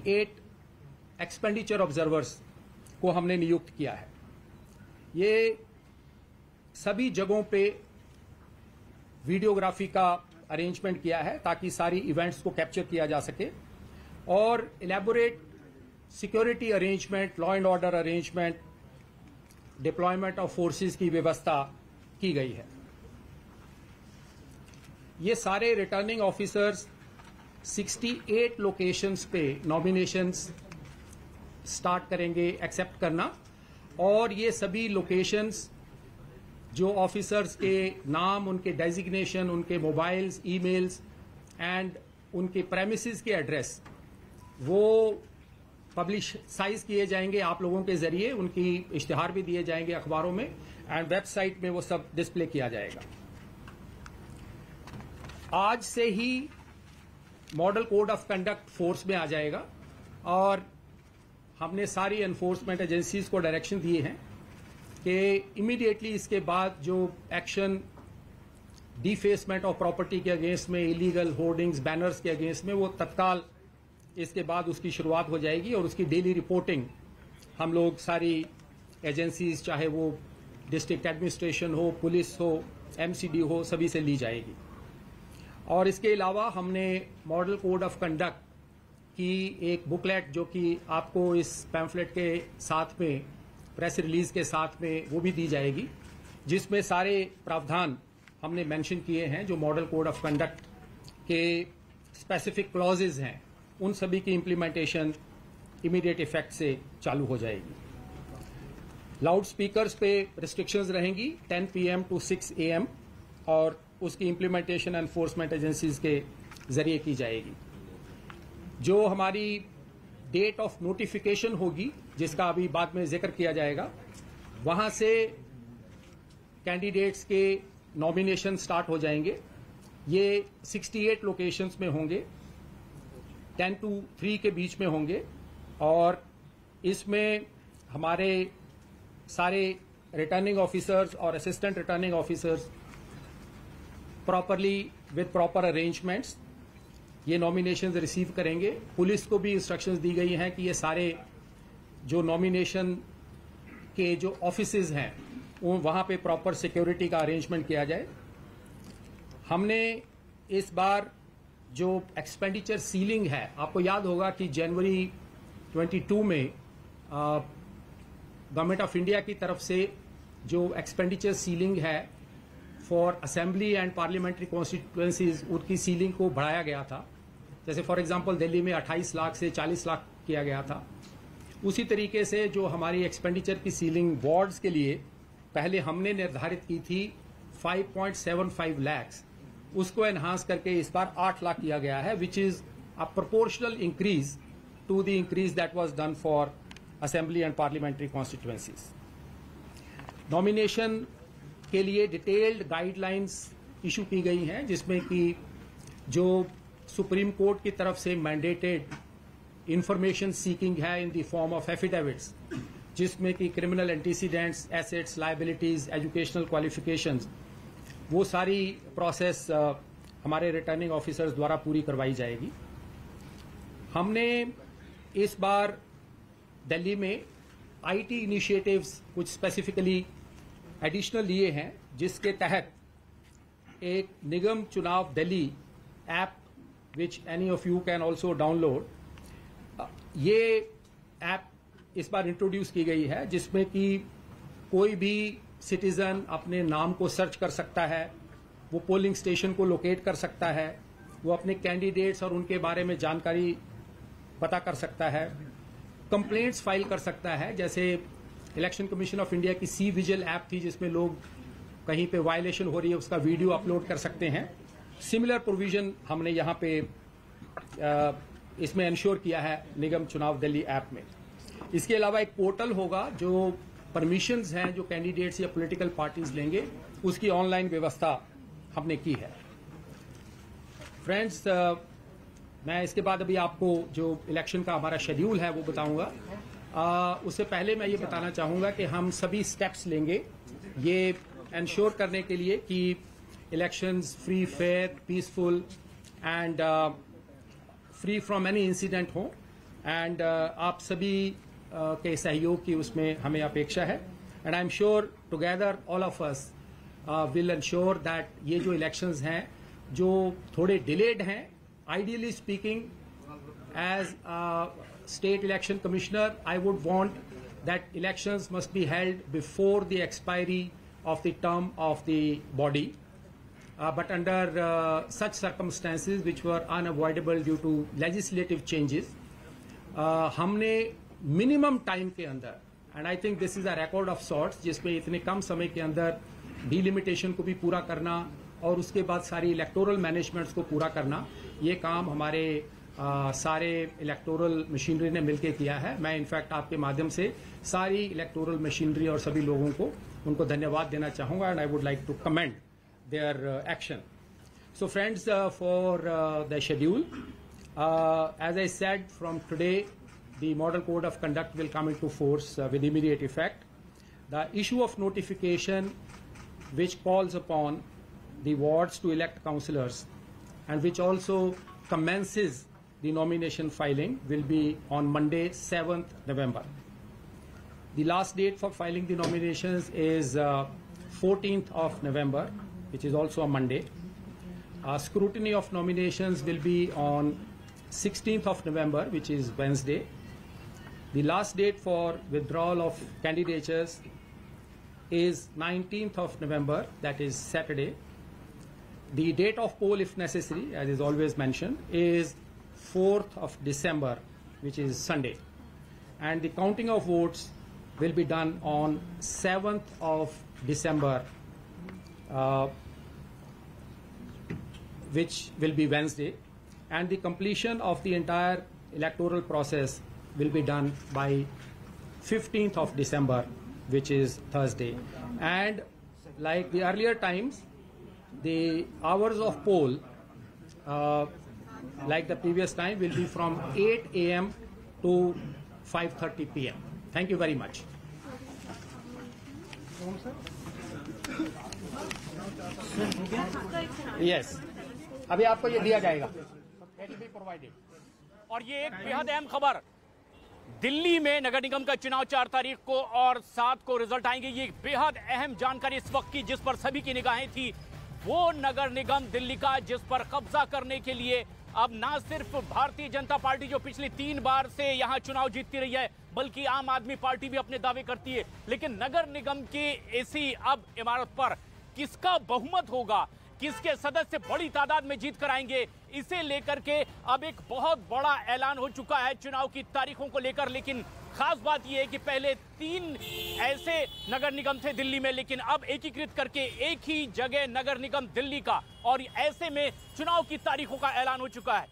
8 expenditure observers को हमने नियुक्त किया है। ये सभी जगहों पे वीडियोग्राफी का अरेंजमेंट किया है ताकि सारी इवेंट्स को कैप्चर किया जा सके और elaborate security arrangement, law and order arrangement, deployment of forces की व्यवस्था की गई है। ये सारे रिटर्निंग ऑफिसर्स 68 लोकेशंस पे नॉमिनेशंस स्टार्ट करेंगे एक्सेप्ट करना, और ये सभी लोकेशंस जो ऑफिसर्स के नाम, उनके डेजिग्नेशन, उनके मोबाइल्स, ईमेल्स एंड उनके प्रेमिसेस के एड्रेस वो पब्लिसाइज किए जाएंगे आप लोगों के जरिए। उनकी इश्तिहार भी दिए जाएंगे अखबारों में एंड वेबसाइट में वो सब डिस्प्ले किया जाएगा। आज से ही model code of conduct force में आ जाएगा और हमने सारी एनफोर्समेंट एजेंसीज को डायरेक्शन दिए हैं कि इमीडिएटली इसके बाद जो एक्शन डिफेसमेंट ऑफ प्रॉपर्टी के अगेंस्ट में, इलीगल होर्डिंग्स, बैनर्स के अगेंस्ट में, वो तत्काल इसके बाद उसकी शुरुआत हो जाएगी और उसकी डेली रिपोर्टिंग हम लोग सारी एजेंसीज, चाहे वो डिस्ट्रिक्ट एडमिनिस्ट्रेशन हो, पुलिस हो, एमसीडी हो, सभी से ली जाएगी। और इसके अलावा हमने मॉडल कोड ऑफ कंडक्ट की एक बुकलेट जो कि आपको इस पैम्फलेट के साथ में, प्रेस रिलीज के साथ में वो भी दी जाएगी, जिसमें सारे प्रावधान हमने मेंशन किए हैं जो मॉडल कोड ऑफ कंडक्ट के स्पेसिफिक क्लॉजेज हैं, उन सभी की इंप्लीमेंटेशन इमीडिएट इफेक्ट से चालू हो जाएगी। लाउड स्पीकर्स पे रिस्ट्रिक्शंस रहेंगी 10 PM to 6 AM और उसकी इंप्लीमेंटेशन एनफोर्समेंट एजेंसीज के जरिए की जाएगी। जो हमारी डेट ऑफ नोटिफिकेशन होगी, जिसका अभी बाद में जिक्र किया जाएगा, वहां से कैंडिडेट्स के नॉमिनेशन स्टार्ट हो जाएंगे। ये 68 लोकेशंस में होंगे, 10 to 3 के बीच में होंगे और इसमें हमारे सारे रिटर्निंग ऑफिसर्स और assistant returning officers properly with proper arrangements ये नॉमिनेशंस रिसीव करेंगे। पुलिस को भी इंस्ट्रक्शंस दी गई हैं कि ये सारे जो नॉमिनेशन के जो ऑफिसेज हैं वहां पे प्रॉपर सिक्योरिटी का अरेंजमेंट किया जाए। हमने इस बार जो एक्सपेंडिचर सीलिंग है, आपको याद होगा कि जनवरी 22 में गवर्नमेंट ऑफ इंडिया की तरफ से जो एक्सपेंडिचर सीलिंग है for assembly and parliamentary constituencies, उनकी सीलिंग को बढ़ाया गया था। जैसे फॉर एग्जांपल दिल्ली में 28 लाख से 40 लाख किया गया था। उसी तरीके से जो हमारी एक्सपेंडिचर की सीलिंग वार्ड्स के लिए पहले हमने निर्धारित की थी 5.75 लाख, उसको एनहांस करके इस बार 8 लाख किया गया है, which is a proportional increase to the increase that was done for assembly and parliamentary constituencies. Nomination के लिए डिटेल्ड गाइडलाइंस इशू की गई हैं, जिसमें कि जो सुप्रीम कोर्ट की तरफ से मैंडेटेड इंफॉर्मेशन सीकिंग है in the form of affidavits, जिसमें कि criminal antecedents, assets, liabilities, educational qualifications, वो सारी प्रोसेस हमारे रिटर्निंग ऑफिसर्स द्वारा पूरी करवाई जाएगी। हमने इस बार दिल्ली में आईटी इनिशिएटिव्स कुछ स्पेसिफिकली एडिशनल लिए हैं, जिसके तहत एक निगम चुनाव Delhi app, which any of you can also download, ये ऐप इस बार इंट्रोड्यूस की गई है, जिसमें कि कोई भी सिटीजन अपने नाम को सर्च कर सकता है, वो पोलिंग स्टेशन को लोकेट कर सकता है, वो अपने कैंडिडेट्स और उनके बारे में जानकारी पता कर सकता है, कंप्लेंट्स फाइल कर सकता है। जैसे इलेक्शन कमीशन ऑफ इंडिया की सी विजिल ऐप थी, जिसमें लोग कहीं पे वायलेशन हो रही है उसका वीडियो अपलोड कर सकते हैं। सिमिलर प्रोविजन हमने यहां पे इसमें इंश्योर किया है निगम चुनाव दिल्ली ऐप में। इसके अलावा एक पोर्टल होगा जो परमिशंस हैं जो कैंडिडेट्स या पॉलिटिकल पार्टीज लेंगे, उसकी ऑनलाइन व्यवस्था हमने की है। फ्रेंड्स, मैं इसके बाद अभी आपको जो इलेक्शन का हमारा शेड्यूल है वो बताऊंगा। उससे पहले मैं ये बताना चाहूंगा कि हम सभी स्टेप्स लेंगे ये इंश्योर करने के लिए कि elections free, fair, peaceful and free from any incident हो एंड आप सभी के सहयोग की उसमें हमें अपेक्षा है and I am sure together all of us will ensure that ये जो इलेक्शंस हैं जो थोड़े डिलेड हैं, ideally speaking as a state election commissioner, I would want that elections must be held before the expiry of the term of the body. But under such circumstances which were unavoidable due to legislative changes, हमने minimum time के अंदर, and I think this is a record of sorts, जिसमें इतने कम समय के अंदर delimitation को भी पूरा करना और उसके बाद सारी इलेक्टोरल मैनेजमेंट्स को पूरा करना, ये काम हमारे सारे इलेक्टोरल मशीनरी ने मिलकर किया है। मैं इनफैक्ट आपके माध्यम से सारी इलेक्टोरल मशीनरी और सभी लोगों को उनको धन्यवाद देना चाहूंगा and I would like to commend their action. So friends, for the schedule, as I said, from today the model code of conduct will come into force with immediate effect. The issue of notification which calls upon the wards to elect councillors and which also commences the nomination filing will be on Monday, 7th November. The last date for filing the nominations is 14th of November, which is also a Monday. Scrutiny of nominations will be on 16th of November, which is Wednesday. The last date for withdrawal of candidatures is 19th of November, that is Saturday. The date of poll, if necessary, as is always mentioned, is 4th of December, which is Sunday. And the counting of votes will be done on 7th of December, which will be Wednesday. And the completion of the entire electoral process will be done by 15th of December, which is Thursday. And like the earlier times, the hours of poll, like the previous time, will be from 8 a.m. to 5:30 p.m. Thank you very much. Yes. अभी आपको ये दिया जाएगा. It will be provided. और ये एक बेहद अहम खबर, दिल्ली में नगर निगम का चुनाव 4 तारीख को और 7 को रिजल्ट आएंगे। ये बेहद अहम जानकारी इस वक्त की, जिस पर सभी की निगाहें थी, वो नगर निगम दिल्ली का जिस पर कब्जा करने के लिए अब ना सिर्फ भारतीय जनता पार्टी जो पिछली 3 बार से यहां चुनाव जीतती रही है, बल्कि आम आदमी पार्टी भी अपने दावे करती है। लेकिन नगर निगम की ऐसी अब इमारत पर किसका बहुमत होगा, किसके सदस्य बड़ी तादाद में जीत कर आएंगे, इसे लेकर के अब एक बहुत बड़ा ऐलान हो चुका है चुनाव की तारीखों को लेकर। लेकिन खास बात यह है कि पहले 3 ऐसे नगर निगम थे दिल्ली में, लेकिन अब एकीकृत करके एक ही जगह नगर निगम दिल्ली का, और ऐसे में चुनाव की तारीखों का ऐलान हो चुका है।